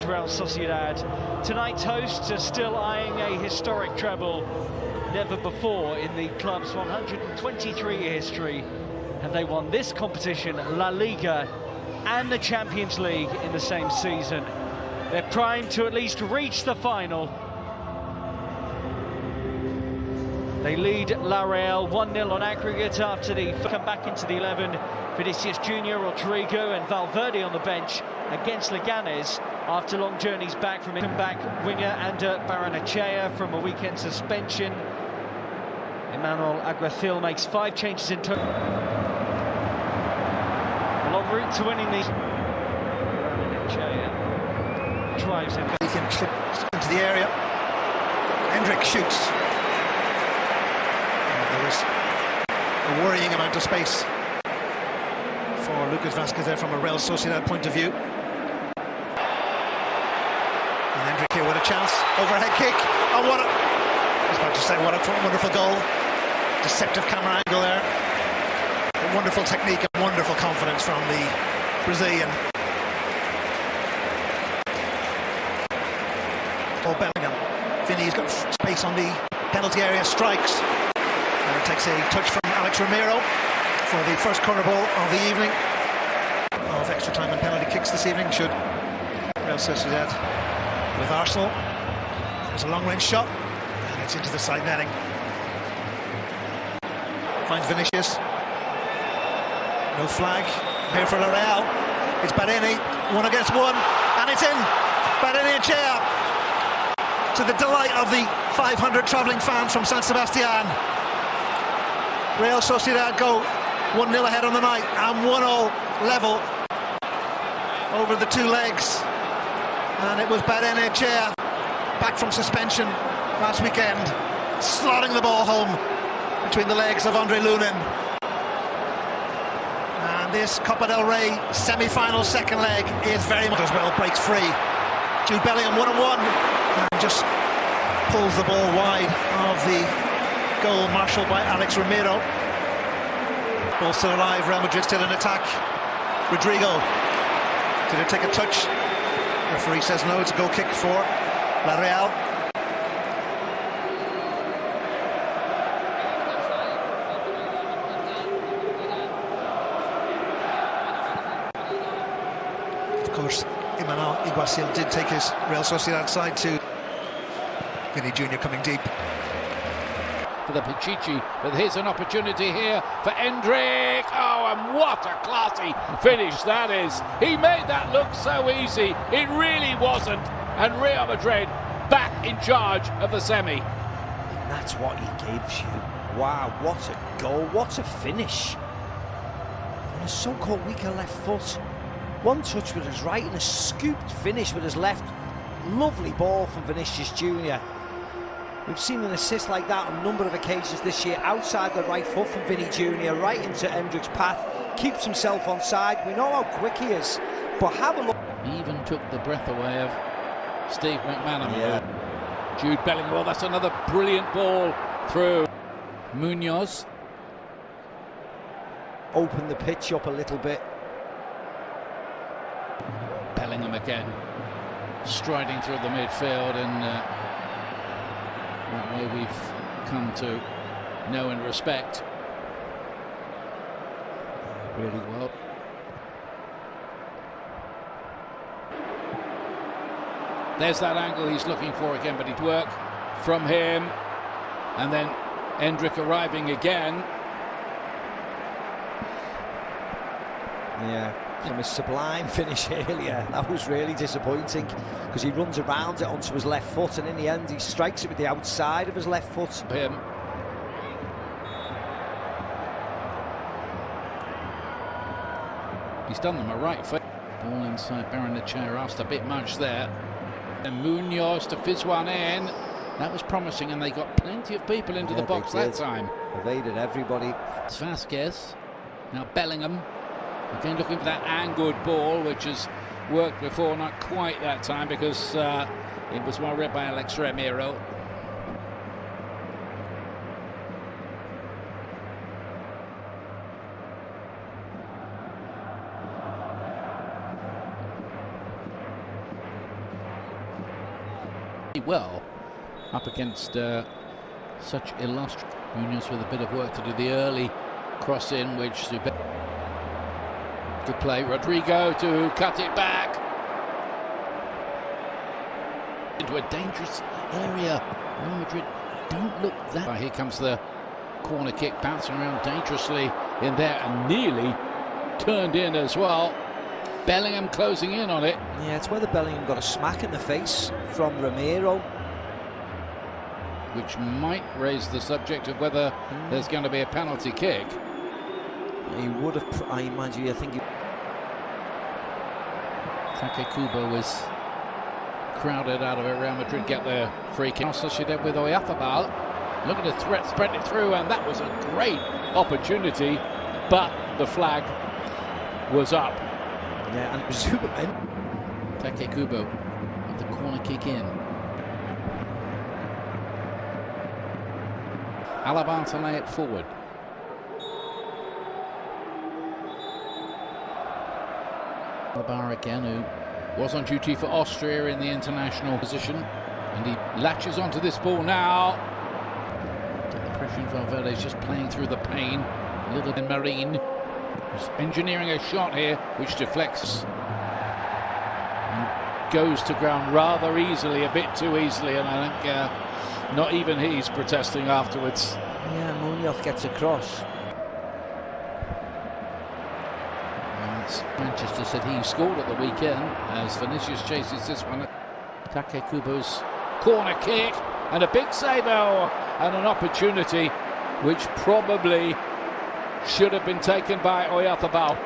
Real Sociedade. Tonight's hosts are still eyeing a historic treble. Never before in the club's 123-year history have they won this competition, La Liga, and the Champions League in the same season. They're primed to at least reach the final. They lead La Real 1-0 on aggregate after the come back into the 11. Vinicius Jr., Rodrigo and Valverde on the bench against Leganes after long journeys back from back winger Ander Barrenechea from a weekend suspension. Emmanuel Alguacil makes 5 changes in total. A long route to winning the Barrenechea drives him. He can slip into the area. Hendrik shoots. There is a worrying amount of space for Lucas Vázquez there from a Real Sociedade point of view. And Hendrik here with a chance. Overhead kick. Oh, what a... I was about to say, what a wonderful goal. Deceptive camera angle there. A wonderful technique and wonderful confidence from the Brazilian. Oh, Bellingham. Vinny's got space on the penalty area, strikes. And it takes a touch from Alex Romero for the first corner ball of the evening. Of extra time and penalty kicks this evening, should Real Sociedad with Arsenal. There's a long-range shot, and it's into the side netting. Finds Vinicius. No flag. Here for La Real. It's Bareni, 1 against 1, and it's in. Barrenechea, to the delight of the 500 travelling fans from San Sebastián. Real Sociedad go 1-0 ahead on the night, and 1-1 level over the 2 legs. And it was Barrenechea, back from suspension last weekend, slotting the ball home between the legs of Andre Lunin. And this Copa del Rey semi-final second leg is very much as well. Breaks free. Jude Bellingham 1-on-1 and just pulls the ball wide of the goal marshalled by Alex Romero. Ball still alive, Real Madrid still in attack. Rodrigo, did it take a touch? Referee says no, it's a goal kick for La Real. Of course, Emmanuel Alguacil did take his Real Sociedad side to Vinny Jr. coming deep. For the Pichichi, but here's an opportunity here for Hendrik. Oh, and what a classy finish that is. He made that look so easy. It really wasn't. And Real Madrid back in charge of the semi. And that's what he gives you. Wow, what a goal, what a finish. On a so-called weaker left foot. One touch with his right and a scooped finish with his left. Lovely ball from Vinicius Jr. We've seen an assist like that on a number of occasions this year, outside the right foot from Vinny Jr., right into Hendrik's path, keeps himself on side. We know how quick he is, but have a look. He even took the breath away of Steve McManaman. Yeah. Jude Bellingham, well, that's another brilliant ball through. Munoz. Open the pitch up a little bit. Bellingham again, striding through the midfield, and that way we've come to know and respect really well. There's that angle he's looking for again, but it'd work from him. And then Hendrik arriving again. Yeah, from a sublime finish earlier, that was really disappointing because he runs around it onto his left foot, and in the end he strikes it with the outside of his left foot. Him. He's done them a right foot. Ball inside Barrenechea, asked a bit much there. And Munoz to fizz one in. That was promising, and they got plenty of people into the box that time. Evaded everybody. It's Vázquez. Now Bellingham. Again looking for that angled ball, which has worked before, not quite that time because it was well read by Alex Romero. well up against such illustrious Munoz with a bit of work to do. The early cross in, which good play. Rodrigo to cut it back into a dangerous area. Real Madrid don't look that. Here comes the corner kick, bouncing around dangerously in there and nearly turned in as well. Bellingham closing in on it. Yeah, it's whether Bellingham got a smack in the face from Romero, which might raise the subject of whether there's going to be a penalty kick. He would have, I imagine, I think Takekubo was crowded out of it. Real Madrid get their free kick. Sociedade with Oyarzábal, looking to spread it through, and that was a great opportunity, but the flag was up. Yeah, and it was Superman. Takekubo with the corner kick in. Alaba to lay it forward. Alaba again, who was on duty for Austria in the international position, and he latches onto this ball now. The pressure in Valverde is just playing through the pain. A little bit. Marine is engineering a shot here, which deflects and goes to ground rather easily, a bit too easily, and I think not even he's protesting afterwards. Yeah, Munoz gets across. Manchester said he scored at the weekend as Vinicius chases this one. Takekubo's corner kick and a big save, and an opportunity which probably should have been taken by Oyarzábal.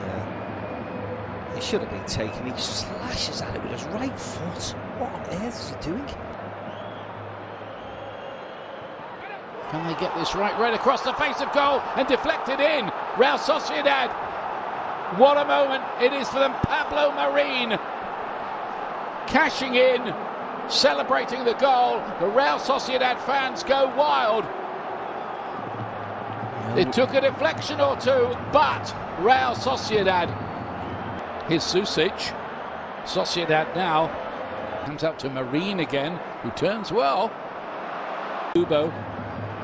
Yeah, he should have been taken. He slashes at it with his right foot. What on earth is he doing? Can they get this right across the face of goal and deflected in? Real Sociedad. What a moment it is for them. Pablo Marin cashing in, celebrating the goal. The Real Sociedad fans go wild. It took a deflection or two, but Real Sociedad. Here's Susic. Sociedad now comes out to Marin again, who turns well. Ubo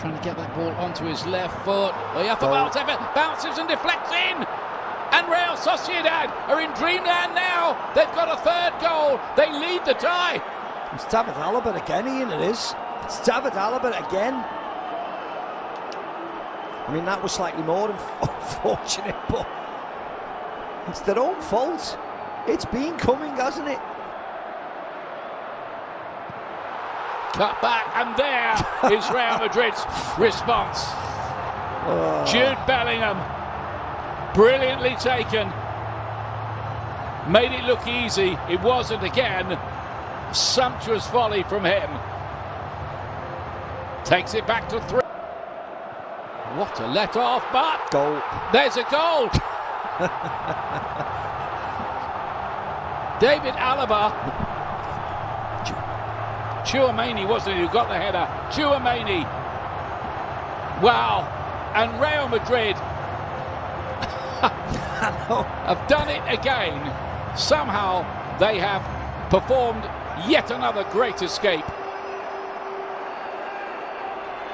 trying to get that ball onto his left foot. Oyarzábal bounces and deflects in. And Real Sociedad are in dreamland now. They've got a third goal. They lead the tie. It's David Alaba again, Ian, it is. It's David Alaba again. I mean, that was slightly more unfortunate, but it's their own fault. It's been coming, hasn't it? Cut back, and there is Real Madrid's response. Jude Bellingham, brilliantly taken. Made it look easy. It wasn't again. Sumptuous volley from him. Takes it back to 3. What a let off, but goal. There's a goal. David Alaba. Tchouaméni, wasn't it, who got the header? Tchouaméni. Wow. And Real Madrid have done it again. Somehow they have performed yet another great escape.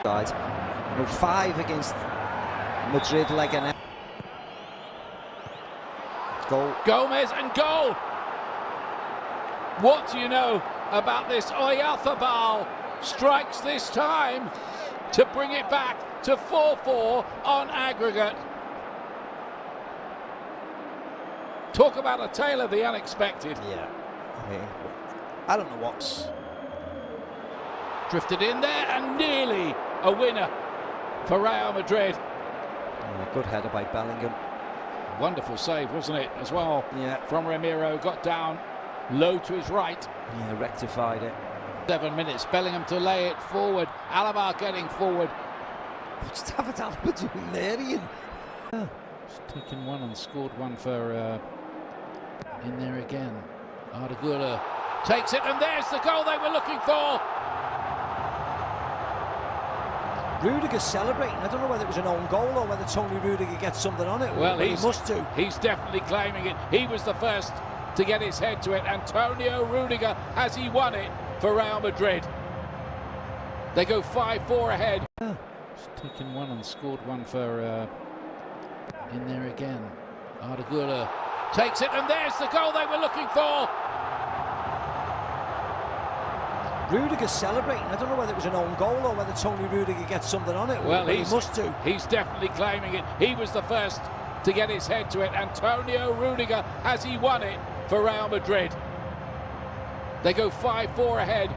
5 against Madrid, Leganés. Goal. Gomez and goal. What do you know about this? Oyarzábal strikes this time to bring it back to 4-4 on aggregate. Talk about a tale of the unexpected. Yeah, I mean, I don't know what's drifted in there and nearly a winner for Real Madrid. Yeah, good header by Bellingham. Wonderful save, wasn't it, as well? Yeah. From Romero, got down low to his right. Yeah, rectified it. 7 minutes, Bellingham to lay it forward. Alaba getting forward. What's David Alaba doing there, Ian? Yeah. He's taken one and scored one for in there again. Arda Güler takes it, and there's the goal they were looking for. Rudiger celebrating. I don't know whether it was an own goal or whether Tony Rudiger gets something on it. Well, he must do. He's definitely claiming it. He was the first to get his head to it. Antonio Rudiger, has he won it for Real Madrid? They go 5-4 ahead. He's taken one and scored one for in there again. Arda takes it, and there's the goal they were looking for. Rudiger celebrating. I don't know whether it was an own goal or whether Tony Rudiger gets something on it. Well, he must do. He's definitely claiming it. He was the first to get his head to it. Antonio Rudiger, has he won it for Real Madrid? They go 5-4 ahead.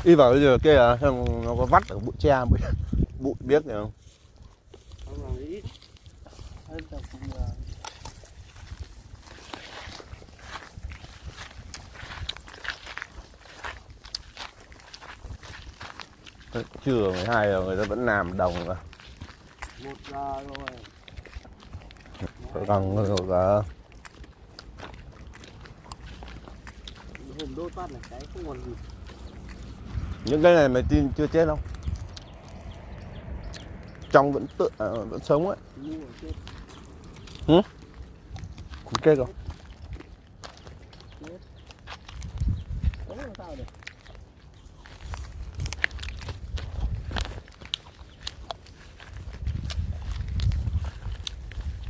Đi vào cái giờ kia à, xem nó có vắt ở bụi tre, bụi biếc này không? Trưa 12 giờ người ta vẫn làm đồng mà. 1 giờ rồi. Còn cả Hôm đốt phát là cái không còn gì. những cái này mày tin chưa chết không? Trong vẫn vẫn sống ấy. Hử? Cũng chết không?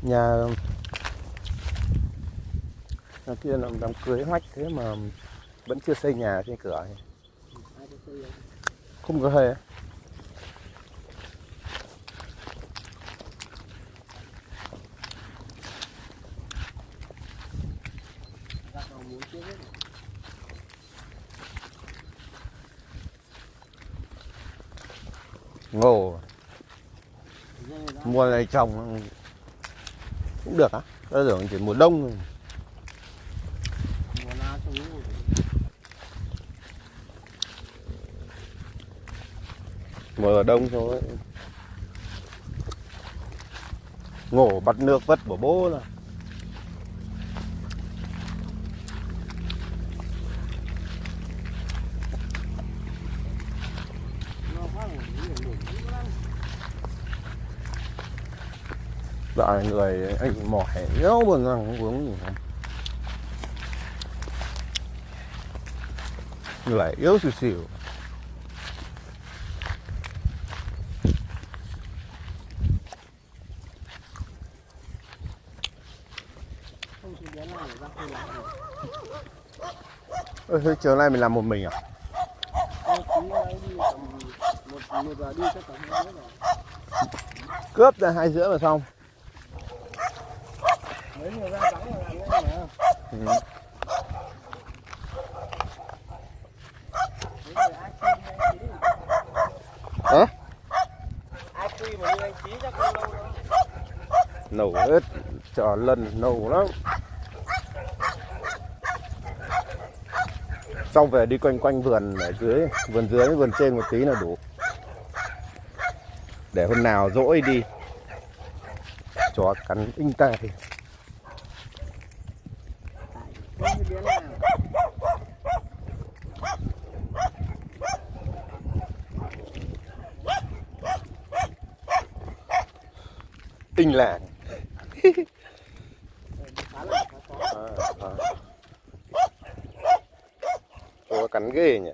Nhà kia làm đám cưới hoách thế mà vẫn chưa xây nhà trên cửa này. Không có hề. Ngô mùa này trồng cũng được á, ta tưởng chỉ mùa đông thôi. Mùa đông thôi. Ngổ bắt nước vất của bố là. Dạo này người anh mỏi nhớ buồn rằng không uống gì không. Người yếu xìu xìu. Thế chiều nay mình làm một mình à? Cướp ra 2 rưỡi mà xong. Hả? Nấu hết trò lần nấu lắm. Xong về đi quanh quanh vườn ở dưới, vườn trên một tí là đủ. Để hôm nào dỗi đi. Chó cắn inh ta thì. Inh làng. Chó cắn ghê nhỉ.